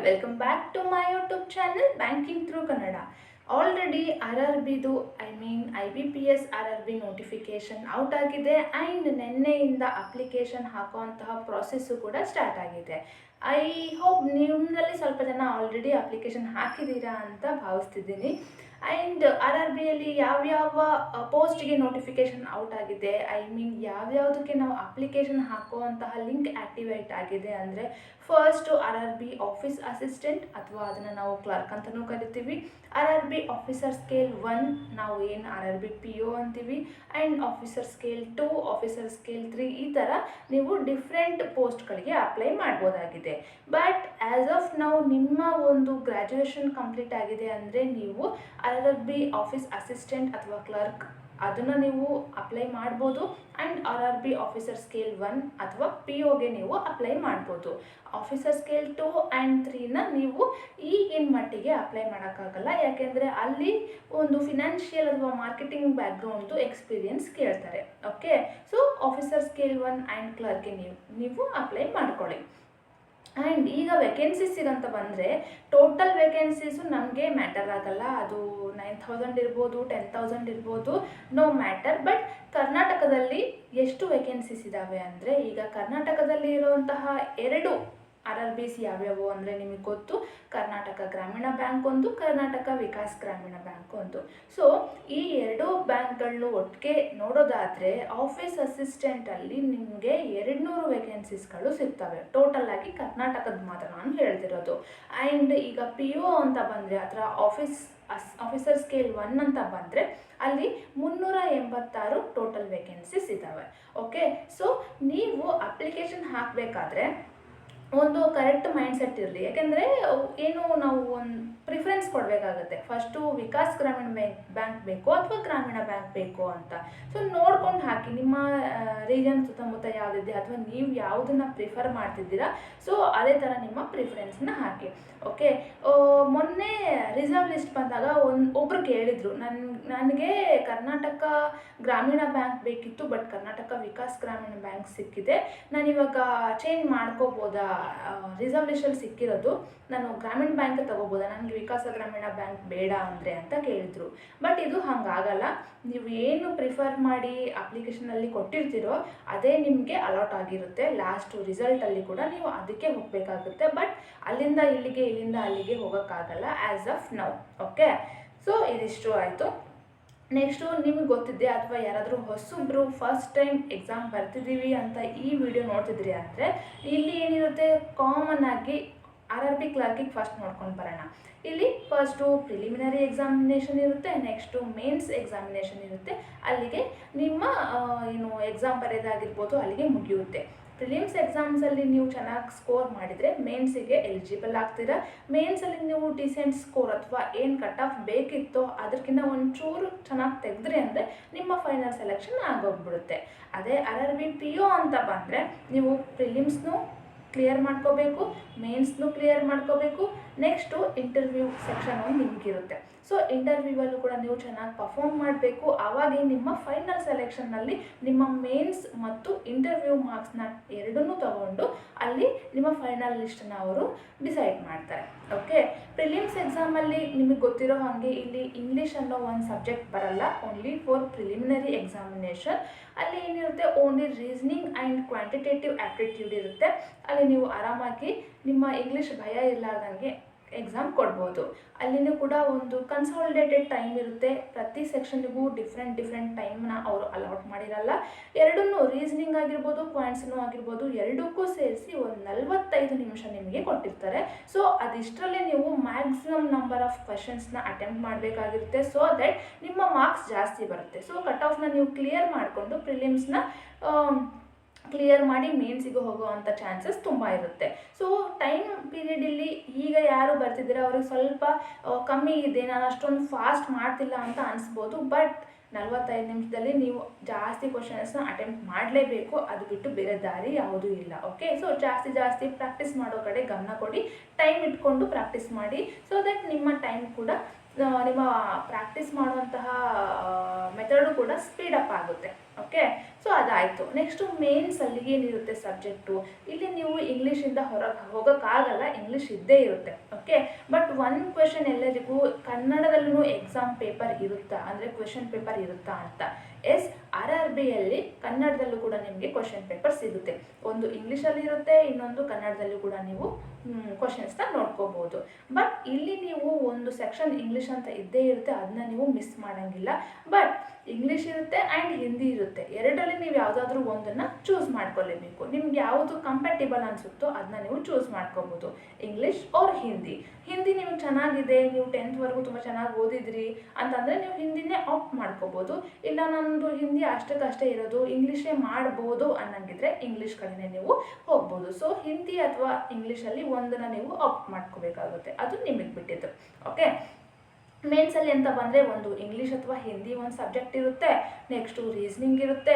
Welcome back to my YouTube channel banking through Kannada. Already RRBದು IBPS RRB notification out ಆಗಿದೆ and ನಿನ್ನೆಯಿಂದ application ಹಾಕುವಂತಹ process ಕೂಡ start ಆಗಿದೆ. ಐ ಹೋಪ್ ನಿಮ್ಮಲ್ಲಿ ಸ್ವಲ್ಪ ಜನ ಆಲ್ರೆಡಿ ಅಪ್ಲಿಕೇಶನ್ ಹಾಕಿದ್ದೀರಾ ಅಂತ ಭಾವಿಸ್ತಿದ್ದೀನಿ. ಆ್ಯಂಡ್ RRBಯಲ್ಲಿ ಯಾವ್ಯಾವ ಪೋಸ್ಟ್ಗೆ ನೋಟಿಫಿಕೇಷನ್ ಔಟ್ ಆಗಿದೆ, ಯಾವ್ಯಾವುದಕ್ಕೆ ನಾವು ಅಪ್ಲಿಕೇಶನ್ ಹಾಕುವಂತಹ ಲಿಂಕ್ ಆ್ಯಕ್ಟಿವೇಟ್ ಆಗಿದೆ ಅಂದರೆ ಫಸ್ಟು RRB ಆಫೀಸ್ ಅಸಿಸ್ಟೆಂಟ್ ಅಥವಾ ಅದನ್ನು ನಾವು ಕ್ಲರ್ಕ್ ಅಂತಲೂ ಕರಿತೀವಿ. RRB ಆಫೀಸರ್ ಸ್ಕೇಲ್ 1 ನಾವು ಏನು RRB PO ಅಂತೀವಿ, and officer scale 2, officer scale 3 ಈ ಥರ ನೀವು ಡಿಫ್ರೆಂಟ್ ಪೋಸ್ಟ್ಗಳಿಗೆ ಅಪ್ಲೈ ಮಾಡ್ಬೋದಾಗಿದೆ. ಬಟ್ ಆ್ಯಸ್ ಆಫ್ ನಾವು ನಿಮ್ಮ ಒಂದು ಗ್ರ್ಯಾಜುಯೇಷನ್ ಕಂಪ್ಲೀಟ್ ಆಗಿದೆ ಅಂದರೆ ನೀವು RRB ಆಫೀಸ್ ಅಸಿಸ್ಟೆಂಟ್ ಅಥವಾ ಕ್ಲರ್ಕ್ ಅದನ್ನು ನೀವು ಅಪ್ಲೈ ಮಾಡ್ಬೋದು. ಆ್ಯಂಡ್ RRB ಆಫೀಸರ್ ಸ್ಕೇಲ್ 1 ಅಥವಾ POಗೆ ನೀವು ಅಪ್ಲೈ ಮಾಡ್ಬೋದು. ಆಫೀಸರ್ ಸ್ಕೇಲ್ 2 ಆ್ಯಂಡ್ 3ನ ನೀವು ಈಗಿನ ಮಟ್ಟಿಗೆ ಅಪ್ಲೈ ಮಾಡೋಕ್ಕಾಗಲ್ಲ, ಯಾಕೆಂದರೆ ಅಲ್ಲಿ ಒಂದು ಫಿನಾನ್ಷಿಯಲ್ ಅಥವಾ ಮಾರ್ಕೆಟಿಂಗ್ ಬ್ಯಾಕ್ಗ್ರೌಂಡ್ದು ಎಕ್ಸ್ಪೀರಿಯನ್ಸ್ ಕೇಳ್ತಾರೆ. Okay, so officer scale 1 and ಕ್ಲರ್ಕ್ಗೆ ನೀವು ಅಪ್ಲೈ ಮಾಡ್ಕೊಳ್ಳಿ. ಆ್ಯಂಡ್ ಈಗ ವೇಕೆನ್ಸೀಸಿಗಂತ ಬಂದರೆ ಟೋಟಲ್ ವೇಕೆನ್ಸೀಸು ನಮಗೆ ಮ್ಯಾಟರ್ ಆಗಲ್ಲ. ಅದು 9,000 ಇರ್ಬೋದು, 10,000 ಇರ್ಬೋದು, ನೋ ಮ್ಯಾಟರ್. ಬಟ್ ಕರ್ನಾಟಕದಲ್ಲಿ ಎಷ್ಟು ವೇಕೆನ್ಸೀಸ್ ಇದ್ದಾವೆ ಅಂದರೆ ಈಗ ಕರ್ನಾಟಕದಲ್ಲಿ ಇರುವಂತಹ 2 RRBs ಯಾವ್ಯಾವು ಅಂದರೆ ನಿಮಗೆ ಗೊತ್ತು, ಕರ್ನಾಟಕ ಗ್ರಾಮೀಣ ಬ್ಯಾಂಕ್ ಒಂದು, ಕರ್ನಾಟಕ ವಿಕಾಸ್ ಗ್ರಾಮೀಣ ಬ್ಯಾಂಕ್ ಒಂದು. ಸೊ ಈ 2 ಬ್ಯಾಂಕ್ಗಳನ್ನು ಒಟ್ಟಿಗೆ ನೋಡೋದಾದರೆ ಆಫೀಸ್ ಅಸಿಸ್ಟೆಂಟಲ್ಲಿ ನಿಮಗೆ 200 ವೇಕೆನ್ಸೀಸ್ಗಳು ಸಿಗ್ತವೆ. ಟೋಟಲ್ ಆಗಿ ಕರ್ನಾಟಕದ ಮಾತ್ರ ನಾನು ಹೇಳ್ತಿರೋದು. ಆ್ಯಂಡ್ ಈಗ PO ಅಂತ ಬಂದರೆ ಅದರ ಆಫೀಸರ್ ಸ್ಕೇಲ್ 1 ಅಂತ ಬಂದರೆ ಅಲ್ಲಿ 386 ಟೋಟಲ್ ವೇಕೆನ್ಸೀಸ್ ಇದ್ದಾವೆ. ಓಕೆ, ಸೊ ನೀವು ಅಪ್ಲಿಕೇಶನ್ ಹಾಕಬೇಕಾದ್ರೆ ಒಂದು ಕರೆಕ್ಟ್ ಮೈಂಡ್ಸೆಟ್ ಇರಲಿ. ಯಾಕೆಂದರೆ ಏನು ನಾವು ಒಂದು ಪ್ರಿಫರೆನ್ಸ್ ಕೊಡಬೇಕಾಗುತ್ತೆ, ಫಸ್ಟು ವಿಕಾಸ್ ಗ್ರಾಮೀಣ ಬ್ಯಾಂಕ್ ಬೇಕು ಅಥವಾ ಗ್ರಾಮೀಣ ಬ್ಯಾಂಕ್ ಬೇಕು ಅಂತ. ಸೊ ನೋಡ್ಕೊಂಡು ಹಾಕಿ, ನಿಮ್ಮ ರೀಜನ್ ಸುತ್ತಮುತ್ತ ಯಾವುದಿದೆ ಅಥವಾ ನೀವು ಯಾವುದನ್ನು ಪ್ರಿಫರ್ ಮಾಡ್ತಿದ್ದೀರಾ, ಸೊ ಅದೇ ಥರ ನಿಮ್ಮ ಪ್ರಿಫರೆನ್ಸ್ನ ಹಾಕಿ. ಓಕೆ, ಮೊನ್ನೆ ರಿಸರ್ವ್ ಲಿಸ್ಟ್ ಬಂದಾಗ ಒಬ್ಬರು ಕೇಳಿದರು, ನನಗೆ ಕರ್ನಾಟಕ ಗ್ರಾಮೀಣ ಬ್ಯಾಂಕ್ ಬೇಕಿತ್ತು, ಬಟ್ ಕರ್ನಾಟಕ ವಿಕಾಸ್ ಗ್ರಾಮೀಣ ಬ್ಯಾಂಕ್ ಸಿಕ್ಕಿದೆ, ನಾನಿವಾಗ ಚೇಂಜ್ ಮಾಡ್ಕೋಬೋದಾ, ರಿಸರ್ವ್ ಲಿಸ್ಟಲ್ಲಿ ಸಿಕ್ಕಿರೋದು ನಾನು ಗ್ರಾಮೀಣ ಬ್ಯಾಂಕ್ ತಗೋಬೋದಾ, ನನಗೆ ವಿಕಾಸ ಗ್ರಾಮೀಣ ಬ್ಯಾಂಕ್ ಬೇಡ ಅಂದರೆ ಅಂತ ಕೇಳಿದರು. ಬಟ್ ಇದು ಹಾಗಾಗಲ್ಲ. ನೀವು ಏನು ಪ್ರಿಫರ್ ಮಾಡಿ ಅಪ್ಲಿಕೇಶನಲ್ಲಿ ಕೊಟ್ಟಿರ್ತೀರೋ ಅದೇ ನಿಮಗೆ ಅಲಾಟ್ ಆಗಿರುತ್ತೆ. ಲಾಸ್ಟು ರಿಸಲ್ಟಲ್ಲಿ ಕೂಡ ನೀವು ಅದಕ್ಕೆ ಹೋಗಬೇಕಾಗುತ್ತೆ. ಬಟ್ ಅಲ್ಲಿಂದ ಅಲ್ಲಿಗೆ ಹೋಗೋಕ್ಕಾಗಲ್ಲ as of now. Okay, so ಇದಿಷ್ಟು ಆಯಿತು. ನೆಕ್ಸ್ಟು ನಿಮಗೆ ಗೊತ್ತಿದೆ ಅಥವಾ ಯಾರಾದರೂ ಹೊಸಬ್ರು ಫಸ್ಟ್ ಟೈಮ್ ಎಕ್ಸಾಮ್ ಬರ್ತಿದ್ದೀವಿ ಅಂತ ಈ ವಿಡಿಯೋ ನೋಡ್ತಿದ್ರಿ ಅಂದರೆ ಇಲ್ಲಿ ಏನಿರುತ್ತೆ, ಕಾಮನ್ ಆಗಿ RRB ಕ್ಲರ್ಕಿಗೆ ಫಸ್ಟ್ ನೋಡ್ಕೊಂಡು ಬರೋಣ. ಇಲ್ಲಿ ಫಸ್ಟು ಪ್ರಿಲಿಮಿನರಿ ಎಕ್ಸಾಮಿನೇಷನ್ ಇರುತ್ತೆ, ನೆಕ್ಸ್ಟು ಮೇನ್ಸ್ ಎಕ್ಸಾಮಿನೇಷನ್ ಇರುತ್ತೆ. ಅಲ್ಲಿಗೆ ನಿಮ್ಮ ಏನು ಎಕ್ಸಾಮ್ ಬರೆಯೋದಾಗಿರ್ಬೋದು ಅಲ್ಲಿಗೆ ಮುಗಿಯುತ್ತೆ. ಪ್ರಿಲಿಮ್ಸ್ ಎಕ್ಸಾಮ್ಸಲ್ಲಿ ನೀವು ಚೆನ್ನಾಗಿ ಸ್ಕೋರ್ ಮಾಡಿದರೆ ಮೇನ್ಸಿಗೆ ಎಲಿಜಿಬಲ್ ಆಗ್ತೀರಾ. ಮೇನ್ಸಲ್ಲಿ ನೀವು ಡಿಸೆಂಟ್ ಸ್ಕೋರ್ ಅಥವಾ ಏನು ಕಟ್ ಆಫ್ ಬೇಕಿತ್ತೋ ಅದಕ್ಕಿಂತ ಒಂಚೂರು ಚೆನ್ನಾಗಿ ತೆಗೆದ್ರಿ ಅಂದರೆ ನಿಮ್ಮ ಫೈನಲ್ ಸೆಲೆಕ್ಷನ್ ಆಗೋಗ್ಬಿಡುತ್ತೆ. ಅದೇ RRB PO ಅಂತ ಬಂದರೆ ನೀವು ಪ್ರಿಲಿಮ್ಸ್ನೂ ಕ್ಲಿಯರ್ ಮಾಡ್ಕೋಬೇಕು, ಮೇನ್ಸ್ನು ಕ್ಲಿಯರ್ ಮಾಡ್ಕೋಬೇಕು, ನೆಕ್ಸ್ಟು ಇಂಟರ್ವ್ಯೂ ಸೆಕ್ಷನ್ ಒಂದು ನಿಮಗಿರುತ್ತೆ. ಸೊ ಇಂಟರ್ವ್ಯೂವಲ್ಲೂ ಕೂಡ ನೀವು ಚೆನ್ನಾಗಿ ಪರ್ಫಾರ್ಮ್ ಮಾಡಬೇಕು. ಆವಾಗೇ ನಿಮ್ಮ ಫೈನಲ್ ಸೆಲೆಕ್ಷನ್ನಲ್ಲಿ ನಿಮ್ಮ ಮೇನ್ಸ್ ಮತ್ತು ಇಂಟರ್ವ್ಯೂ ಮಾರ್ಕ್ಸ್ನ ಎರಡನ್ನೂ ತಗೊಂಡು ಅಲ್ಲಿ ನಿಮ್ಮ ಫೈನಲ್ ಲಿಸ್ಟನ್ನು ಅವರು ಡಿಸೈಡ್ ಮಾಡ್ತಾರೆ. ಓಕೆ, ಪ್ರಿಲಿಮ್ಸ್ ಎಕ್ಸಾಮಲ್ಲಿ ನಿಮಗೆ ಗೊತ್ತಿರೋ ಹಾಗೆ ಇಲ್ಲಿ ಇಂಗ್ಲೀಷ್ ಅನ್ನೋ ಒಂದು ಸಬ್ಜೆಕ್ಟ್ ಬರಲ್ಲ, ಓನ್ಲಿ ಫಾರ್ ಪ್ರಿಲಿಮಿನರಿ ಎಕ್ಸಾಮಿನೇಷನ್. ಅಲ್ಲಿ ಏನಿರುತ್ತೆ, only reasoning and quantitative aptitude ಇರುತ್ತೆ. ಅಲ್ಲಿ ನೀವು ಆರಾಮಾಗಿ ನಿಮ್ಮ ಇಂಗ್ಲೀಷ್ ಭಯ ಇರಲಾರ್ದಂಗೆ ಎಕ್ಸಾಮ್ ಕೊಡ್ಬೋದು. ಅಲ್ಲಿನೂ ಕೂಡ ಒಂದು ಕನ್ಸಾಲಿಡೇಟೆಡ್ ಟೈಮ್ ಇರುತ್ತೆ. ಪ್ರತಿ ಸೆಕ್ಷನ್ನಿಗೂ ಡಿಫ್ರೆಂಟ್ ಟೈಮ್ನ ಅವರು ಅಲಾಟ್ ಮಾಡಿರಲ್ಲ. ಎರಡನ್ನೂ ರೀಸನಿಂಗ್ ಆಗಿರ್ಬೋದು, ಪಾಯಿಂಟ್ಸ್ನೂ ಆಗಿರ್ಬೋದು, ಎರಡಕ್ಕೂ ಸೇರಿಸಿ ಒಂದು 45 ನಿಮಿಷ ನಿಮಗೆ ಕೊಟ್ಟಿರ್ತಾರೆ. ಸೊ ಅದಿಷ್ಟರಲ್ಲೇ ನೀವು ಮ್ಯಾಕ್ಸಿಮಮ್ ನಂಬರ್ ಆಫ್ ಕ್ವೆಶನ್ಸ್ನ ಅಟೆಂಪ್ಟ್ ಮಾಡಬೇಕಾಗಿರುತ್ತೆ. ಸೊ ದಟ್ ನಿಮ್ಮ ಮಾರ್ಕ್ಸ್ ಜಾಸ್ತಿ ಬರುತ್ತೆ. ಸೊ ಕಟ್ ಆಫ್ನ ನೀವು ಕ್ಲಿಯರ್ ಮಾಡಿಕೊಂಡು ಪ್ರಿಲಿಮ್ಸ್ನ ಕ್ಲಿಯರ್ ಮಾಡಿ ಮೇನ್ಸಿಗೆ ಹೋಗುವಂಥ ಚಾನ್ಸಸ್ ತುಂಬ ಇರುತ್ತೆ. ಸೊ ಟೈಮ್ ಪೀರಿಯಡಲ್ಲಿ ಈಗ ಯಾರು ಬರ್ತಿದ್ದೀರ ಅವ್ರಿಗೆ ಸ್ವಲ್ಪ ಕಮ್ಮಿ ಇದೆ, ನಾನು ಅಷ್ಟೊಂದು ಫಾಸ್ಟ್ ಮಾಡ್ತಿಲ್ಲ ಅಂತ ಅನಿಸ್ಬೋದು. ಬಟ್ 45 ನಿಮಿಷದಲ್ಲಿ ನೀವು ಜಾಸ್ತಿ ಕ್ವಶನ್ಸ್ನ ಅಟೆಂಪ್ಟ್ ಮಾಡಲೇಬೇಕು. ಅದು ಬಿಟ್ಟು ಬೇರೆ ದಾರಿ ಯಾವುದೂ ಇಲ್ಲ. ಓಕೆ, ಸೊ ಜಾಸ್ತಿ ಪ್ರಾಕ್ಟೀಸ್ ಮಾಡೋ ಕಡೆ ಗಮನ ಕೊಡಿ, ಟೈಮ್ ಇಟ್ಕೊಂಡು ಪ್ರಾಕ್ಟೀಸ್ ಮಾಡಿ. ಸೊ ದಟ್ ನಿಮ್ಮ ಟೈಮ್ ಕೂಡ ನಿಮ್ಮ ಪ್ರಾಕ್ಟೀಸ್ ಮಾಡುವಂತಹ ಮೆಥಡು ಕೂಡ ಸ್ಪೀಡಪ್ ಆಗುತ್ತೆ. ಓಕೆ, ಸೊ ಅದಾಯಿತು. ನೆಕ್ಸ್ಟು ಮೇನ್ಸಲ್ಲಿ ಏನಿರುತ್ತೆ ಸಬ್ಜೆಕ್ಟು, ಇಲ್ಲಿ ನೀವು ಇಂಗ್ಲೀಷಿಂದ ಹೊರಗೆ ಹೋಗೋಕ್ಕಾಗಲ್ಲ, ಇಂಗ್ಲೀಷ್ ಇದ್ದೇ ಇರುತ್ತೆ. ಓಕೆ, ಬಟ್ ಒಂದು ಕ್ವೆಶನ್ ಎಲ್ಲರಿಗೂ ಕನ್ನಡದಲ್ಲೂ ಎಕ್ಸಾಮ್ ಪೇಪರ್ ಇರುತ್ತಾ ಅಂದರೆ ಕ್ವೆಶನ್ ಪೇಪರ್ ಇರುತ್ತಾ ಅಂತ. ಎಸ್, RRBಯಲ್ಲಿ ಕನ್ನಡದಲ್ಲೂ ಕೂಡ ನಿಮಗೆ ಕ್ವೆಶನ್ ಪೇಪರ್ ಸಿಗುತ್ತೆ. ಒಂದು ಇಂಗ್ಲೀಷಲ್ಲಿ ಇರುತ್ತೆ, ಇನ್ನೊಂದು ಕನ್ನಡದಲ್ಲೂ ಕೂಡ ನೀವು ಕ್ವಶನ್ಸ್ನ ನೋಡ್ಕೋಬೋದು. ಬಟ್ ಇಲ್ಲಿ ನೀವು ಒಂದು ಸೆಕ್ಷನ್ ಇಂಗ್ಲೀಷ್ ಅಂತ ಇದ್ದೇ ಇರುತ್ತೆ, ಅದನ್ನ ನೀವು ಮಿಸ್ ಮಾಡೋಂಗಿಲ್ಲ. ಬಟ್ ಇಂಗ್ಲೀಷ್ ಇರುತ್ತೆ ಆ್ಯಂಡ್ ಹಿಂದಿ ಇರುತ್ತೆ, ಎರಡರಲ್ಲಿ ನೀವು ಯಾವುದಾದ್ರೂ ಒಂದನ್ನು ಚೂಸ್ ಮಾಡ್ಕೊಳ್ಳೇಬೇಕು. ನಿಮ್ಗೆ ಯಾವುದು ಕಂಫರ್ಟೇಬಲ್ ಅನಿಸುತ್ತೋ ಅದನ್ನ ನೀವು ಚೂಸ್ ಮಾಡ್ಕೋಬೋದು, ಇಂಗ್ಲೀಷ್ ಆರ್ ಹಿಂದಿ. ಹಿಂದಿ ನಿಮ್ಗೆ ಚೆನ್ನಾಗಿದೆ, ನೀವು 10th ತುಂಬ ಚೆನ್ನಾಗಿ ಓದಿದ್ರಿ ಅಂತಂದರೆ ನೀವು ಹಿಂದಿನೇ ಆಪ್ಟ್ ಮಾಡ್ಕೋಬೋದು. ಇಲ್ಲ ನಮ್ಮದು ಹಿಂದಿ ಅಷ್ಟಕ್ಕಷ್ಟೇ ಇರೋದು, ಇಂಗ್ಲೀಷೇ ಮಾಡ್ಬೋದು ಅನ್ನಂಗಿದ್ರೆ ಇಂಗ್ಲೀಷ್ ಕಡೆನೇ ನೀವು ಹೋಗ್ಬೋದು. ಸೊ ಹಿಂದಿ ಅಥವಾ ಇಂಗ್ಲೀಷಲ್ಲಿ ಒಂದನ್ನು ನೀವು ಆಪ್ಟ್ ಮಾಡ್ಕೋಬೇಕಾಗುತ್ತೆ, ಅದು ನಿಮಗೆ ಬಿಟ್ಟಿದ್ದು. ಓಕೆ, ಮೇನ್ಸಲ್ಲಿ ಅಂತ ಬಂದರೆ ಒಂದು ಇಂಗ್ಲೀಷ್ ಅಥವಾ ಹಿಂದಿ ಒಂದು ಸಬ್ಜೆಕ್ಟ್ ಇರುತ್ತೆ, ನೆಕ್ಸ್ಟು ರೀಸನಿಂಗ್ ಇರುತ್ತೆ,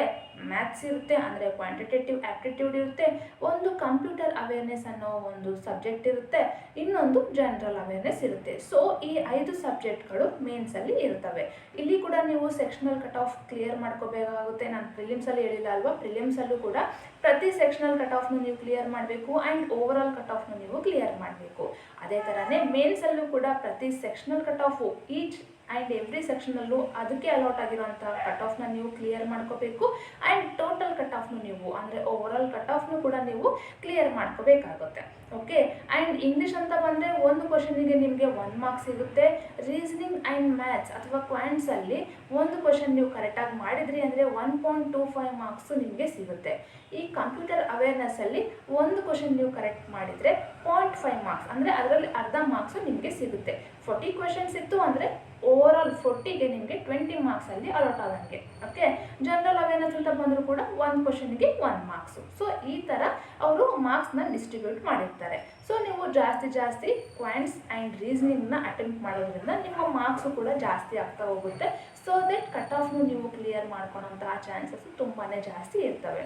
ಮ್ಯಾಥ್ಸ್ ಇರುತ್ತೆ ಅಂದರೆ ಕ್ವಾಂಟಿಟೇಟಿವ್ ಆ್ಯಪ್ಟಿಟ್ಯೂಡ್ ಇರುತ್ತೆ, ಒಂದು ಕಂಪ್ಯೂಟರ್ ಅವೇರ್ನೆಸ್ ಅನ್ನೋ ಒಂದು ಸಬ್ಜೆಕ್ಟ್ ಇರುತ್ತೆ, ಇನ್ನೊಂದು ಜನರಲ್ ಅವೇರ್ನೆಸ್ ಇರುತ್ತೆ. ಸೊ ಈ 5 ಸಬ್ಜೆಕ್ಟ್ಗಳು ಮೇನ್ಸಲ್ಲಿ ಇರ್ತವೆ. ಇಲ್ಲಿ ಕೂಡ ನೀವು ಸೆಕ್ಷನಲ್ ಕಟ್ ಆಫ್ ಕ್ಲಿಯರ್ ಮಾಡ್ಕೋಬೇಕಾಗುತ್ತೆ. ನಾನು ಪ್ರಿಲಿಮ್ಸಲ್ಲಿ ಹೇಳಿಲ್ಲ ಅಲ್ವಾ, ಪ್ರಿಲಿಮ್ಸಲ್ಲೂ ಕೂಡ ಪ್ರತಿ ಸೆಕ್ಷನಲ್ ಕಟ್ ಆಫ್ನು ನೀವು ಕ್ಲಿಯರ್ ಮಾಡಬೇಕು ಆ್ಯಂಡ್ ಓವರಾಲ್ ಕಟ್ ಆಫ್ನು ನೀವು ಕ್ಲಿಯರ್ ಮಾಡಬೇಕು. ಅದೇ ಥರನೇ ಮೇನ್ಸಲ್ಲೂ ಕೂಡ ಪ್ರತಿ sectional cut off each and every ಸೆಕ್ಷನಲ್ಲೂ ಅದಕ್ಕೆ ಅಲಾಟ್ ಆಗಿರೋಂಥ ಕಟ್ ಆಫ್ನ ನೀವು ಕ್ಲಿಯರ್ ಮಾಡ್ಕೋಬೇಕು ಆ್ಯಂಡ್ ಟೋಟಲ್ ಕಟ್ ಆಫ್ನು ನೀವು ಅಂದರೆ ಓವರಾಲ್ ಕಟ್ ಆಫ್ನು ಕೂಡ ನೀವು ಕ್ಲಿಯರ್ ಮಾಡ್ಕೋಬೇಕಾಗುತ್ತೆ. ಓಕೆ, ಆ್ಯಂಡ್ ಇಂಗ್ಲೀಷ್ ಅಂತ ಬಂದರೆ ಒಂದು ಕ್ವಶನಿಗೆ ನಿಮಗೆ 1 ಮಾರ್ಕ್ಸ್ ಸಿಗುತ್ತೆ. ರೀಸನಿಂಗ್ ಆ್ಯಂಡ್ ಮ್ಯಾಥ್ಸ್ ಅಥವಾ ಕ್ವಾಂಟ್ಸಲ್ಲಿ ಒಂದು ಕ್ವಶನ್ ನೀವು ಕರೆಕ್ಟಾಗಿ ಮಾಡಿದ್ರಿ ಅಂದರೆ 1.25 ಮಾರ್ಕ್ಸು ನಿಮಗೆ ಸಿಗುತ್ತೆ. ಈ ಕಂಪ್ಯೂಟರ್ ಅವೇರ್ನೆಸ್ಸಲ್ಲಿ ಒಂದು ಕ್ವಶನ್ ನೀವು ಕರೆಕ್ಟ್ ಮಾಡಿದರೆ 0.5 ಮಾರ್ಕ್ಸ್ ಅಂದರೆ ಅದರಲ್ಲಿ ಅರ್ಧ ಮಾರ್ಕ್ಸು ನಿಮಗೆ ಸಿಗುತ್ತೆ. 40 ಕ್ವೆಶನ್ಸ್ ಇತ್ತು ಅಂದರೆ ಓವರಾಲ್ 40ಗೆ ನಿಮಗೆ 20 ಮಾರ್ಕ್ಸಲ್ಲಿ ಅಲಾಟ್ ಆದಂಗೆ. ಓಕೆ, ಜನರಲ್ ಅವೇರ್ನೆಸ್ ಅಂತ ಬಂದರೂ ಕೂಡ ಒಂದು ಕ್ವಶನ್ಗೆ 1 ಮಾರ್ಕ್ಸು. ಸೊ ಈ ಥರ ಅವರು ಮಾರ್ಕ್ಸ್ನ ಡಿಸ್ಟ್ರಿಬ್ಯೂಟ್ ಮಾಡಿರ್ತಾರೆ. ಸೊ ನೀವು ಜಾಸ್ತಿ ಕ್ವಾಂಟ್ಸ್ ಆ್ಯಂಡ್ ರೀಸನಿಂಗ್ನ ಅಟೆಂಪ್ಟ್ ಮಾಡೋದ್ರಿಂದ ನಿಮ್ಮ ಮಾರ್ಕ್ಸು ಕೂಡ ಜಾಸ್ತಿ ಆಗ್ತಾ ಹೋಗುತ್ತೆ. ಸೊ ದಟ್ ಕಟ್ ಆಫ್ನು ನೀವು ಕ್ಲಿಯರ್ ಮಾಡ್ಕೊಳೋಂತಹ ಚಾನ್ಸಸ್ ತುಂಬಾ ಜಾಸ್ತಿ ಇರ್ತವೆ.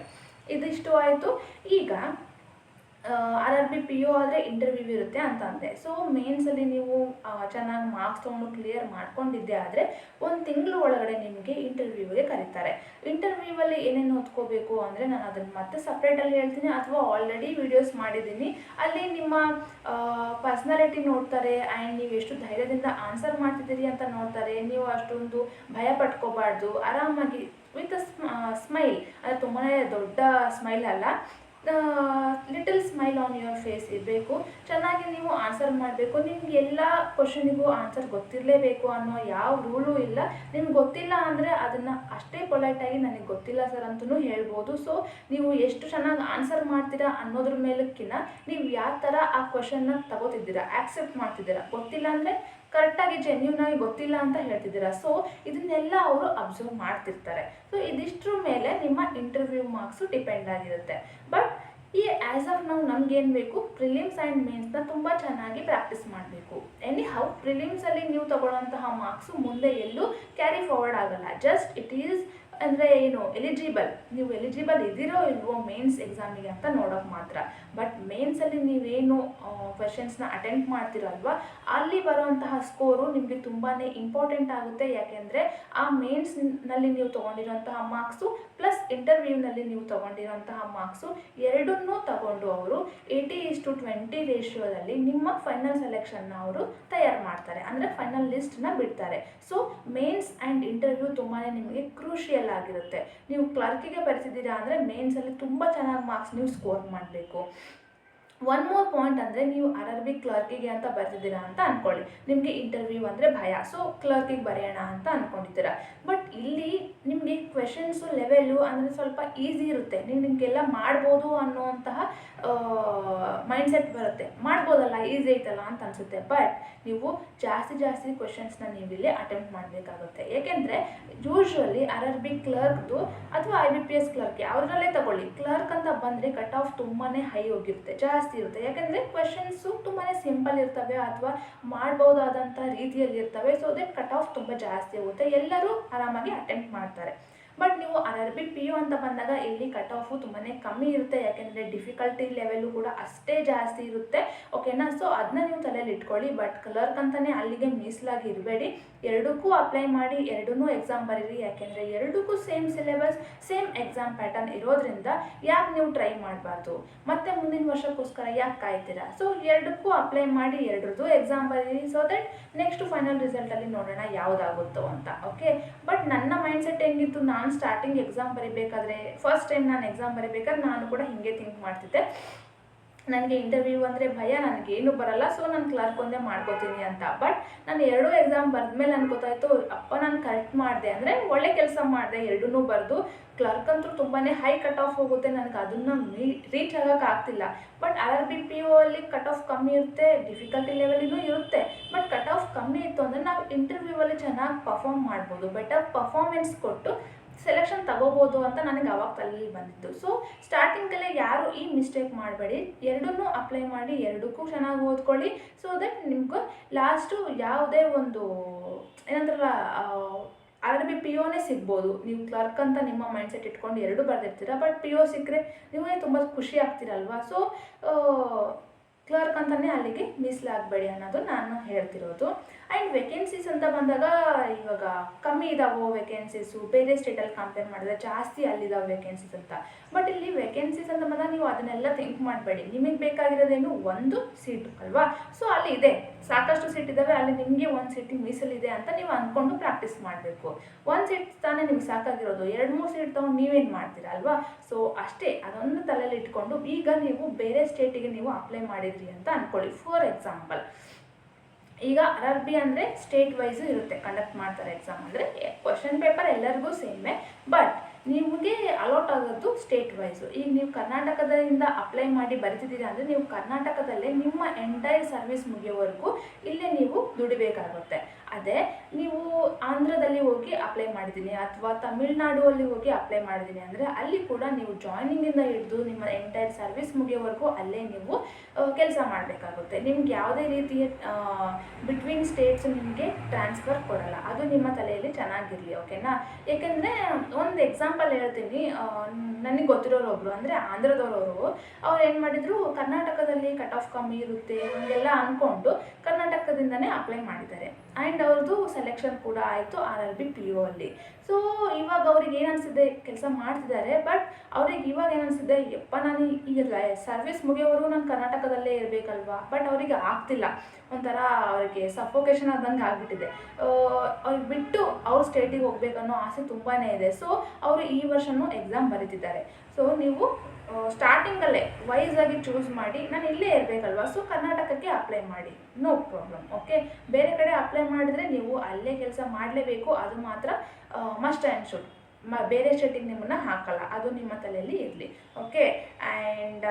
ಇದಿಷ್ಟು ಆಯಿತು. ಈಗ RRB PO ಆದರೆ ಇಂಟರ್ವ್ಯೂ ಇರುತ್ತೆ ಅಂತ ಅಂದೆ. ಸೊ ಮೇನ್ಸಲ್ಲಿ ನೀವು ಚೆನ್ನಾಗಿ ಮಾರ್ಕ್ಸ್ ತೊಗೊಂಡು ಕ್ಲಿಯರ್ ಮಾಡ್ಕೊಂಡಿದ್ದೆ ಆದರೆ 1 ತಿಂಗಳು ಒಳಗಡೆ ನಿಮಗೆ ಇಂಟರ್ವ್ಯೂಗೆ ಕರೀತಾರೆ. ಇಂಟರ್ವ್ಯೂವಲ್ಲಿ ಏನೇನು ಓದ್ಕೋಬೇಕು ಅಂದರೆ ನಾನು ಅದನ್ನು ಮತ್ತೆ ಸಪ್ರೇಟಲ್ಲಿ ಹೇಳ್ತೀನಿ ಅಥವಾ ಆಲ್ರೆಡಿ ವೀಡಿಯೋಸ್ ಮಾಡಿದ್ದೀನಿ. ಅಲ್ಲಿ ನಿಮ್ಮ ಪರ್ಸ್ನಾಲಿಟಿ ನೋಡ್ತಾರೆ ಆ್ಯಂಡ್ ನೀವು ಎಷ್ಟು ಧೈರ್ಯದಿಂದ ಆನ್ಸರ್ ಮಾಡ್ತಿದ್ದೀರಿ ಅಂತ ನೋಡ್ತಾರೆ. ನೀವು ಅಷ್ಟೊಂದು ಭಯ ಪಟ್ಕೋಬಾರ್ದು, ಆರಾಮಾಗಿ ವಿತ್ ಸ್ಮೈಲ್, ಅಂದರೆ ತುಂಬಾ ದೊಡ್ಡ ಸ್ಮೈಲ್ ಅಲ್ಲ, little smile on your face ಇರಬೇಕು. ಚೆನ್ನಾಗಿ ನೀವು ಆನ್ಸರ್ ಮಾಡಬೇಕು. ನಿಮ್ಗೆ ಎಲ್ಲ ಕ್ವಶನಿಗೂ ಆನ್ಸರ್ ಗೊತ್ತಿರಲೇಬೇಕು ಅನ್ನೋ ಯಾವ ರೂಲು ಇಲ್ಲ. ನಿಮ್ಗೆ ಗೊತ್ತಿಲ್ಲ ಅಂದರೆ ಅದನ್ನು ಅಷ್ಟೇ ಪೊಲೈಟಾಗಿ ನನಗೆ ಗೊತ್ತಿಲ್ಲ ಸರ್ ಅಂತಲೂ ಹೇಳ್ಬೋದು. ಸೊ ನೀವು ಎಷ್ಟು ಚೆನ್ನಾಗಿ ಆನ್ಸರ್ ಮಾಡ್ತೀರಾ ಅನ್ನೋದ್ರ ಮೇಲಕ್ಕಿಂತ ನೀವು ಯಾವ ಥರ ಆ ಕ್ವಶನ್ನ ತಗೋತಿದ್ದೀರಾ, ಆಕ್ಸೆಪ್ಟ್ ಮಾಡ್ತಿದ್ದೀರಾ. ಗೊತ್ತಿಲ್ಲ ಅಂದರೆ ಕರೆಕ್ಟಾಗಿ ಜೆನ್ಯೂನಾಗಿ ಗೊತ್ತಿಲ್ಲ ಅಂತ ಹೇಳ್ತಿದ್ದೀರಾ. ಸೊ ಇದನ್ನೆಲ್ಲ ಅವರು ಅಬ್ಸರ್ವ್ ಮಾಡ್ತಿರ್ತಾರೆ. ಸೊ ಇದಿಷ್ಟ್ರ ಮೇಲೆ ನಿಮ್ಮ ಇಂಟರ್ವ್ಯೂ ಮಾರ್ಕ್ಸು ಡಿಪೆಂಡ್ ಆಗಿರುತ್ತೆ. ಬಟ್ ಈ ಆ್ಯಸ್ ಆಫ್ ನಾವು ನಮಗೇನು ಬೇಕು, ಪ್ರಿಲಿಮ್ಸ್ ಆ್ಯಂಡ್ ಮೇನ್ಸ್ನ ತುಂಬ ಚೆನ್ನಾಗಿ ಪ್ರಾಕ್ಟೀಸ್ ಮಾಡಬೇಕು. ಹೌ ಪ್ರಿಲಿಮ್ಸಲ್ಲಿ ನೀವು ತಗೊಳ್ಳೋಂತಹ ಮಾರ್ಕ್ಸು ಮುಂದೆ ಎಲ್ಲೂ ಕ್ಯಾರಿ ಫಾರ್ವರ್ಡ್ ಆಗಲ್ಲ. ಜಸ್ಟ್ ಇಟ್ ಈಸ್ ಅಂದರೆ ಏನು, ಎಲಿಜಿಬಲ್, ನೀವು ಎಲಿಜಿಬಲ್ ಇದ್ದೀರೋ ಇಲ್ವೋ ಮೇನ್ಸ್ ಎಕ್ಸಾಮಿಗೆ ಅಂತ ನೋಡೋಕೆ ಮಾತ್ರ. ಬಟ್ ಮೇನ್ಸಲ್ಲಿ ನೀವೇನು ಕ್ವೆಶನ್ಸ್ನ ಅಟೆಂಪ್ಟ್ ಮಾಡ್ತಿರಲ್ವ, ಅಲ್ಲಿ ಬರುವಂತಹ ಸ್ಕೋರು ನಿಮಗೆ ತುಂಬಾ ಇಂಪಾರ್ಟೆಂಟ್ ಆಗುತ್ತೆ. ಯಾಕೆಂದರೆ ಆ ಮೇನ್ಸ್ನಲ್ಲಿ ನೀವು ತೊಗೊಂಡಿರೋಂತಹ ಮಾರ್ಕ್ಸು ಪ್ಲಸ್ ಇಂಟರ್ವ್ಯೂನಲ್ಲಿ ನೀವು ತೊಗೊಂಡಿರೋಂತಹ ಮಾರ್ಕ್ಸು ಎರಡನ್ನೂ ತಗೊಂಡು ಅವರು 80:20 ರೇಷಿಯೋದಲ್ಲಿ ನಿಮ್ಮ ಫೈನಲ್ ಸೆಲೆಕ್ಷನ್ನ ಅವರು ತಯಾರು ಮಾಡ್ತಾರೆ, ಅಂದರೆ ಫೈನಲ್ ಲಿಸ್ಟ್ನ ಬಿಡ್ತಾರೆ. ಸೊ ಮೇನ್ಸ್ ಆ್ಯಂಡ್ ಇಂಟರ್ವ್ಯೂ ತುಂಬಾ ನಿಮಗೆ ಕ್ರೂಷಿಯಲ್ ಆಗಿರುತ್ತೆ. ನೀವು ಕ್ಲರ್ಕಿಗೆ ಬರ್ತಿದ್ದೀರಾ ಅಂದರೆ ಮೇನ್ಸಲ್ಲಿ ತುಂಬ ಚೆನ್ನಾಗಿ ಮಾರ್ಕ್ಸ್ ನೀವು ಸ್ಕೋರ್ ಮಾಡಬೇಕು. ಒನ್ ಮೋರ್ ಪಾಯಿಂಟ್ ಅಂದರೆ ನೀವು RRB ಕ್ಲರ್ಕಿಗೆ ಅಂತ ಬರ್ತಿದ್ದೀರಾ ಅಂತ ಅಂದ್ಕೊಳ್ಳಿ. ನಿಮಗೆ ಇಂಟರ್ವ್ಯೂ ಅಂದರೆ ಭಯ, ಸೊ ಕ್ಲರ್ಕಿಗೆ ಬರೆಯೋಣ ಅಂತ ಅಂದ್ಕೊಂಡಿದ್ದೀರಾ. ಬಟ್ ಇಲ್ಲಿ ನಿಮಗೆ ಕ್ವೆಶನ್ಸು ಲೆವೆಲು ಅಂದರೆ ಸ್ವಲ್ಪ ಈಸಿ ಇರುತ್ತೆ. ನಿಮಗೆಲ್ಲ ಮಾಡ್ಬೋದು ಅನ್ನೋವಂತಹ ಮೈಂಡ್ಸೆಟ್ ಬರುತ್ತೆ. ಮಾಡ್ಬೋದಲ್ಲ, ಈಸಿ ಐತಲ್ಲ ಅಂತ ಅನಿಸುತ್ತೆ. ಬಟ್ ನೀವು ಜಾಸ್ತಿ ಕ್ವೆಶನ್ಸ್ನ ನೀವಿಲ್ಲಿ ಅಟೆಂಪ್ಟ್ ಮಾಡಬೇಕಾಗುತ್ತೆ. ಏಕೆಂದರೆ ಯೂಶ್ವಲಿ RRB ಕ್ಲರ್ಕ್ದು ಅಥವಾ IBPS ಕ್ಲರ್ಕ್ ಯಾವುದರಲ್ಲೇ ತಗೊಳ್ಳಿ, ಕ್ಲರ್ಕ್ ಅಂತ ಬಂದರೆ ಕಟ್ ಆಫ್ ತುಂಬಾ ಹೈ ಹೋಗಿರುತ್ತೆ, ಜಾಸ್ತಿ ಇರುತ್ತೆ. ಯಾಕಂದರೆ ಕ್ವೆಶನ್ಸು ತುಂಬಾ ಸಿಂಪಲ್ ಇರ್ತವೆ ಅಥವಾ ಮಾಡ್ಬೋದಾದಂಥ ರೀತಿಯಲ್ಲಿ ಇರ್ತವೆ. ಸೊ ದಟ್ ಕಟ್ ಆಫ್ ತುಂಬ ಜಾಸ್ತಿ ಹೋಗುತ್ತೆ, ಎಲ್ಲರೂ ಆರಾಮಾಗಿ ಅಟೆಂಪ್ಟ್ ಮಾಡ್ತಾರೆ. ಬಟ್ ನೀವು RRB PO ಅಂತ ಬಂದಾಗ ಇಲ್ಲಿ ಕಟ್ ಆಫು ತುಂಬಾ ಕಮ್ಮಿ ಇರುತ್ತೆ, ಯಾಕೆಂದರೆ ಡಿಫಿಕಲ್ಟಿ ಲೆವೆಲು ಕೂಡ ಅಷ್ಟೇ ಜಾಸ್ತಿ ಇರುತ್ತೆ. ಓಕೆನಾ, ಸೊ ಅದನ್ನ ನೀವು ತಲೆಯಲ್ಲಿ ಇಟ್ಕೊಳ್ಳಿ. ಬಟ್ ಕ್ಲರ್ಕ್ ಅಂತಲೇ ಅಲ್ಲಿಗೆ ಮೀಸಲಾಗಿ ಇರಬೇಡಿ, ಎರಡಕ್ಕೂ ಅಪ್ಲೈ ಮಾಡಿ, ಎರಡನ್ನೂ ಎಕ್ಸಾಮ್ ಬರೀರಿ. ಯಾಕೆಂದರೆ ಎರಡಕ್ಕೂ same syllabus, same exam pattern ಇರೋದ್ರಿಂದ ಯಾಕೆ ನೀವು ಟ್ರೈ ಮಾಡಬಾರ್ದು, ಮತ್ತೆ ಮುಂದಿನ ವರ್ಷಕ್ಕೋಸ್ಕರ ಯಾಕೆ ಕಾಯ್ತೀರಾ? ಸೊ ಎರಡಕ್ಕೂ ಅಪ್ಲೈ ಮಾಡಿ, ಎರಡರದ್ದು ಎಕ್ಸಾಮ್ ಬರೀರಿ. ಸೊ ದಟ್ ನೆಕ್ಸ್ಟ್ ಫೈನಲ್ ರಿಸಲ್ಟಲ್ಲಿ ನೋಡೋಣ ಯಾವುದಾಗುತ್ತೋ ಅಂತ. ಓಕೆ, ಬಟ್ ನನ್ನ ಮೈಂಡ್ಸೆಟ್ ಹೆಂಗಿತ್ತು, ನಾನು ಸ್ಟಾರ್ಟಿಂಗ್ ಎಕ್ಸಾಮ್ ಬರೀಬೇಕಾದ್ರೆ, ಫಸ್ಟ್ ಟೈಮ್ ನಾನು ಎಕ್ಸಾಮ್ ಬರೀಬೇಕಾದ್ರೆ ನಾನು ಕೂಡ ಹೀಗೆ ಥಿಂಕ್ ಮಾಡ್ತಿದ್ದೆ, ನನಗೆ ಇಂಟರ್ವ್ಯೂ ಅಂದರೆ ಭಯ, ನನಗೇನು ಬರಲ್ಲ, ಸೊ ನಾನು ಕ್ಲರ್ಕ್ ಒಂದೇ ಮಾಡ್ಕೋತೀನಿ ಅಂತ. ಬಟ್ ನಾನು ಎರಡೂ ಎಕ್ಸಾಮ್ ಬರೆದ್ಮೇಲೆ ನನಗೆ ಗೊತ್ತಾಯಿತು, ಅಪ್ಪ ನಾನು ಕರೆಕ್ಟ್ ಮಾಡಿದೆ, ಅಂದರೆ ಒಳ್ಳೆ ಕೆಲಸ ಮಾಡಿದೆ, ಎರಡನ್ನೂ ಬರೆದು. ಕ್ಲರ್ಕ್ ಅಂತೂ ತುಂಬಾ ಹೈ ಕಟ್ ಆಫ್ ಹೋಗುತ್ತೆ, ನನಗೆ ಅದನ್ನು ರೀಚ್ ಆಗೋಕ್ಕೆ ಆಗ್ತಿಲ್ಲ. ಬಟ್ RRB PO ಅಲ್ಲಿ ಕಟ್ ಆಫ್ ಕಮ್ಮಿ ಇರುತ್ತೆ, ಡಿಫಿಕಲ್ಟಿ ಲೆವೆಲಿನೂ ಇರುತ್ತೆ. ಬಟ್ ಕಟ್ ಆಫ್ ಕಮ್ಮಿ ಇತ್ತು ಅಂದರೆ ನಾವು ಇಂಟರ್ವ್ಯೂವಲ್ಲಿ ಚೆನ್ನಾಗಿ ಪರ್ಫಾರ್ಮ್ ಮಾಡ್ಬೋದು, ಬೆಟರ್ ಪರ್ಫಾರ್ಮೆನ್ಸ್ ಕೊಟ್ಟು ಸೆಲೆಕ್ಷನ್ ತಗೋಬೋದು ಅಂತ ನನಗೆ ಅವಾಗ ತಲೆಯಲ್ಲಿ ಬಂದಿತ್ತು. ಸೊ ಸ್ಟಾರ್ಟಿಂಗಲ್ಲೇ ಯಾರು ಈ ಮಿಸ್ಟೇಕ್ ಮಾಡಬೇಡಿ, ಎರಡನ್ನೂ ಅಪ್ಲೈ ಮಾಡಿ, ಎರಡಕ್ಕೂ ಚೆನ್ನಾಗಿ ಓದ್ಕೊಳ್ಳಿ. ಸೊ ದಟ್ ನಿಮ್ಗೆ ಲಾಸ್ಟು ಯಾವುದೇ ಒಂದು ಏನಂತಾರಲ್ಲ RRB POನೇ ಸಿಗ್ಬೋದು. ನೀವು ಕ್ಲರ್ಕ್ ಅಂತ ನಿಮ್ಮ ಮೈಂಡ್ಸೆಟ್ ಇಟ್ಕೊಂಡು ಎರಡು ಬರೆದಿರ್ತೀರ, ಬಟ್ PO ಸಿಕ್ಕರೆ ನೀವೇ ತುಂಬ ಖುಷಿ ಆಗ್ತೀರಲ್ವಾ. ಸೊ ಕ್ಲರ್ಕ್ ಅಂತಲೇ ಅಲ್ಲಿಗೆ ಮೀಸಲಾಗಬೇಡಿ ಅನ್ನೋದು ನಾನು ಹೇಳ್ತಿರೋದು. ಆ್ಯಂಡ್ ವೇಕೆನ್ಸೀಸ್ ಅಂತ ಬಂದಾಗ ಇವಾಗ ಕಮ್ಮಿ ಇದ್ದಾವೋ ವೇಕೆನ್ಸೀಸು, ಬೇರೆ ಸ್ಟೇಟಲ್ಲಿ ಕಂಪೇರ್ ಮಾಡಿದ್ರೆ ಜಾಸ್ತಿ ಅಲ್ಲಿದ್ದಾವೆ ವೇಕೆನ್ಸೀಸ್ ಅಂತ. ಬಟ್ ಇಲ್ಲಿ ವೇಕೆನ್ಸೀಸ್ ಅಂತ ಬಂದಾಗ ನೀವು ಅದನ್ನೆಲ್ಲ ಥಿಂಕ್ ಮಾಡಬೇಡಿ, ನಿಮಗೆ ಬೇಕಾಗಿರೋದೇನು ಒಂದು ಸೀಟು ಅಲ್ವಾ. ಸೊ ಅಲ್ಲಿ ಇದೆ, ಸಾಕಷ್ಟು ಸೀಟ್ ಇದ್ದಾವೆ, ಅಲ್ಲಿ ನಿಮಗೆ ಒಂದು ಸೀಟಿಗೆ ಮೀಸಲಿದೆ ಅಂತ ನೀವು ಅಂದ್ಕೊಂಡು ಪ್ರಾಕ್ಟೀಸ್ ಮಾಡಬೇಕು. ಒಂದು ಸೀಟ್ ತಾನೇ ನಿಮ್ಗೆ ಸಾಕಾಗಿರೋದು, 2-3 ಸೀಟ್ ತೊಗೊಂಡು ನೀವೇನು ಮಾಡ್ತೀರಾ ಅಲ್ವಾ. ಸೊ ಅಷ್ಟೇ, ಅದೊಂದು ತಲೆಯಲ್ಲಿ ಇಟ್ಕೊಂಡು ಈಗ ನೀವು ಬೇರೆ ಸ್ಟೇಟಿಗೆ ನೀವು ಅಪ್ಲೈ ಮಾಡಿದ್ರಿ ಅಂತ ಅಂದ್ಕೊಳ್ಳಿ. ಫಾರ್ ಎಕ್ಸಾಂಪಲ್, ಈಗ RRB ಅಂದರೆ ಸ್ಟೇಟ್ ವೈಸು ಇರುತ್ತೆ, ಕಂಡಕ್ಟ್ ಮಾಡ್ತಾರೆ ಎಕ್ಸಾಮ್. ಅಂದರೆ ಕ್ವಶನ್ ಪೇಪರ್ ಎಲ್ಲರಿಗೂ ಸೇಮೇ, ಬಟ್ ನಿಮಗೆ ಅಲಾಟ್ ಆಗೋದು ಸ್ಟೇಟ್ ವೈಸು. ಈಗ ನೀವು ಕರ್ನಾಟಕದಿಂದ ಅಪ್ಲೈ ಮಾಡಿ ಬರಿತಿದ್ದೀರಾ ಅಂದರೆ ನೀವು ಕರ್ನಾಟಕದಲ್ಲೇ ನಿಮ್ಮ ಎಂಟೈರ್ ಸರ್ವಿಸ್ ಮುಗಿಯೋವರೆಗೂ ಇಲ್ಲೇ ನೀವು ದುಡಿಬೇಕಾಗುತ್ತೆ. ಅದೇ ನೀವು ಆಂಧ್ರದಲ್ಲಿ ಹೋಗಿ ಅಪ್ಲೈ ಮಾಡಿದ್ದೀನಿ ಅಥವಾ ತಮಿಳ್ನಾಡುವಲ್ಲಿ ಹೋಗಿ ಅಪ್ಲೈ ಮಾಡಿದ್ದೀನಿ ಅಂದರೆ ಅಲ್ಲಿ ಕೂಡ ನೀವು ಜಾಯ್ನಿಂಗಿಂದ ಹಿಡಿದು ನಿಮ್ಮ ಎಂಟೈರ್ ಸರ್ವಿಸ್ ಮುಗಿಯೋವರೆಗೂ ಅಲ್ಲೇ ನೀವು ಕೆಲಸ ಮಾಡಬೇಕಾಗುತ್ತೆ. ನಿಮ್ಗೆ ಯಾವುದೇ ರೀತಿಯ ಬಿಟ್ವೀನ್ ಸ್ಟೇಟ್ಸ್ ನಿಮಗೆ ಟ್ರಾನ್ಸ್ಫರ್ ಕೊಡಲ್ಲ, ಅದು ನಿಮ್ಮ ತಲೆಯಲ್ಲಿ ಚೆನ್ನಾಗಿರಲಿ. ಓಕೆನಾ, ಏಕೆಂದರೆ ಒಂದು ಎಕ್ಸಾಂಪಲ್ ಹೇಳ್ತೀನಿ. ನನಗೆ ಗೊತ್ತಿರೋರು ಒಬ್ಬರು, ಅಂದರೆ ಆಂಧ್ರದವರು, ಅವ್ರು ಏನು ಮಾಡಿದರು, ಕರ್ನಾಟಕದಲ್ಲಿ ಕಟ್ ಆಫ್ ಕಮ್ಮಿ ಇರುತ್ತೆ ಹೀಗೆಲ್ಲ ಅಂದ್ಕೊಂಡು ಕರ್ನಾಟಕದಿಂದನೇ ಅಪ್ಲೈ ಮಾಡಿದ್ದಾರೆ. ಆ್ಯಂಡ್ ಅವ್ರದ್ದು ಸೆಲೆಕ್ಷನ್ ಕೂಡ ಆಯಿತು RRB PO ಅಲ್ಲಿ. ಸೊ ಇವಾಗ ಅವ್ರಿಗೆ ಏನು ಅನಿಸಿದೆ, ಕೆಲಸ ಮಾಡ್ತಿದ್ದಾರೆ, ಬಟ್ ಅವ್ರಿಗೆ ಇವಾಗ ಏನು ಅನಿಸಿದೆ, ಯಪ್ಪ ನಾನು ಈಗ ಸರ್ವಿಸ್ ಮುಗಿಯೋವರೆಗೂ ನಾನು ಕರ್ನಾಟಕದಲ್ಲೇ ಇರಬೇಕಲ್ವಾ. ಬಟ್ ಅವರಿಗೆ ಆಗ್ತಿಲ್ಲ, ಒಂಥರ ಅವರಿಗೆ ಸಫೋಕೇಶನ್ ಆದಂಗೆ ಆಗಿಬಿಟ್ಟಿದೆ. ಅವ್ರಿಗೆ ಬಿಟ್ಟು ಅವ್ರ ಸ್ಟೇಟಿಗೆ ಹೋಗ್ಬೇಕನ್ನೋ ಆಸೆ ತುಂಬಾ ಇದೆ. ಸೊ ಅವರು ಈ ವರ್ಷವೂ ಎಕ್ಸಾಮ್ ಬರೀತಿದ್ದಾರೆ. ಸೊ ನೀವು ಸ್ಟಾರ್ಟಿಂಗಲ್ಲೇ ವೈಸಾಗಿ ಚೂಸ್ ಮಾಡಿ, ನಾನು ಇಲ್ಲೇ ಇರಬೇಕಲ್ವಾ, ಸೊ ಕರ್ನಾಟಕಕ್ಕೆ ಅಪ್ಲೈ ಮಾಡಿ, ನೋ ಪ್ರಾಬ್ಲಮ್. ಓಕೆ, ಬೇರೆ ಕಡೆ ಅಪ್ಲೈ ಮಾಡಿದ್ರೆ ನೀವು ಅಲ್ಲೇ ಕೆಲಸ ಮಾಡಲೇಬೇಕು, ಅದು ಮಾತ್ರ ಮಸ್ಟ್ ಆ್ಯಂಡ್ ಶುಡ್. ಬೇರೆ ಸ್ಟೇಟಿಗೆ ನಿಮ್ಮನ್ನು ಹಾಕಲ್ಲ, ಅದು ನಿಮ್ಮ ತಲೆಯಲ್ಲಿ ಇರಲಿ. Okay, and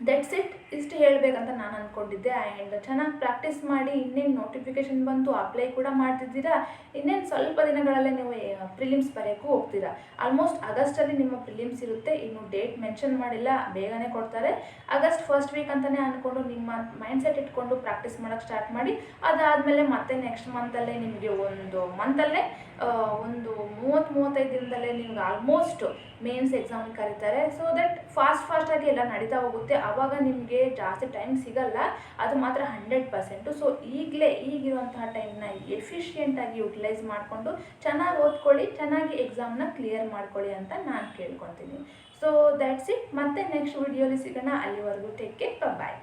that's it. ಇಷ್ಟು ಹೇಳಬೇಕಂತ ನಾನು ಅಂದ್ಕೊಂಡಿದ್ದೆ. ಆ್ಯಂಡ್ ಚೆನ್ನಾಗಿ ಪ್ರಾಕ್ಟೀಸ್ ಮಾಡಿ, ಇನ್ನೇನು ನೋಟಿಫಿಕೇಷನ್ ಬಂತು, ಅಪ್ಲೈ ಕೂಡ ಮಾಡ್ತಿದ್ದೀರಾ, ಇನ್ನೇನು ಸ್ವಲ್ಪ ದಿನಗಳಲ್ಲೇ ನೀವು ಪ್ರಿಲಿಮ್ಸ್ ಬರೆಯೋಕ್ಕೂ ಹೋಗ್ತೀರಾ. ಆಲ್ಮೋಸ್ಟ್ ಆಗಸ್ಟಲ್ಲಿ ನಿಮ್ಮ ಪ್ರಿಲಿಮ್ಸ್ ಇರುತ್ತೆ, ಇನ್ನು ಡೇಟ್ ಮೆನ್ಷನ್ ಮಾಡಿಲ್ಲ, ಬೇಗನೆ ಕೊಡ್ತಾರೆ. ಆಗಸ್ಟ್ ಫಸ್ಟ್ ವೀಕ್ ಅಂತಲೇ ಅಂದ್ಕೊಂಡು ನಿಮ್ಮ ಮೈಂಡ್ಸೆಟ್ ಇಟ್ಕೊಂಡು ಪ್ರಾಕ್ಟೀಸ್ ಮಾಡೋಕ್ಕೆ ಸ್ಟಾರ್ಟ್ ಮಾಡಿ. ಅದಾದಮೇಲೆ ಮತ್ತೆ ನೆಕ್ಸ್ಟ್ ಮಂತಲ್ಲೇ ನಿಮಗೆ ಒಂದು ಮಂತಲ್ಲೇ ಒಂದು 30-35 ದಿನದಲ್ಲೇ ನಿಮ್ಗೆ ಆಲ್ಮೋಸ್ಟ್ ಮೇನ್ಸ್ ಎಕ್ಸಾಮಿಗೆ ಕರೀತಾರೆ. ಸೊ ದಟ್ ಫಾಸ್ಟಾಗಿ ಎಲ್ಲ ನಡೀತಾ ಹೋಗುತ್ತೆ. ಆವಾಗ ನಿಮಗೆ ಜಾಸ್ತಿ ಟೈಮ್ ಸಿಗಲ್ಲ, ಅದು ಮಾತ್ರ 100%. ಸೊ ಈಗಿರುವಂತಹ ಟೈಮ್ನ ಎಫಿಷಿಯೆಂಟಾಗಿ ಯುಟಿಲೈಸ್ ಮಾಡಿಕೊಂಡು ಚೆನ್ನಾಗಿ ಓದ್ಕೊಳ್ಳಿ, ಚೆನ್ನಾಗಿ ಎಕ್ಸಾಮ್ನ ಕ್ಲಿಯರ್ ಮಾಡ್ಕೊಳ್ಳಿ ಅಂತ ನಾನು ಕೇಳ್ಕೊತೀನಿ. So that's it. ಮತ್ತೆ ನೆಕ್ಸ್ಟ್ ವಿಡಿಯೋಲಿ ಸಿಗೋಣ. ಅಲ್ಲಿವರೆಗೂ ಟೇಕ್ ಕೇರ್, ಬಾಯ್.